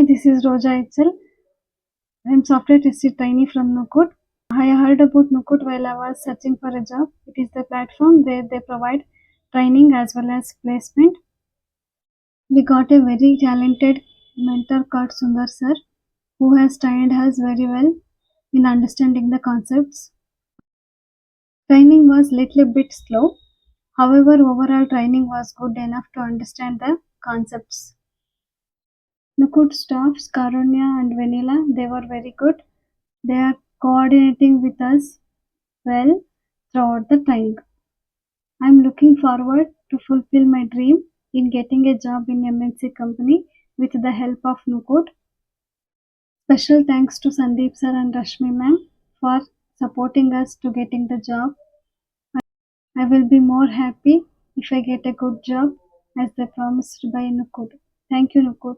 Hi, this is Roja itself. I am software tested trainee from Nucot. I heard about Nucot while I was searching for a job. It is the platform where they provide training as well as placement. We got a very talented mentor called Sundar sir, who has trained us very well in understanding the concepts. Training was little bit slow. However, overall training was good enough to understand the concepts. Nucot staffs, Karunya and Vanilla, they were very good. They are coordinating with us well throughout the training. I am looking forward to fulfill my dream in getting a job in MNC company with the help of Nucot. Special thanks to Sandeep sir and Rashmi ma'am for supporting us to getting the job. I will be more happy if I get a good job as they promised by Nucot. Thank you, Nucot.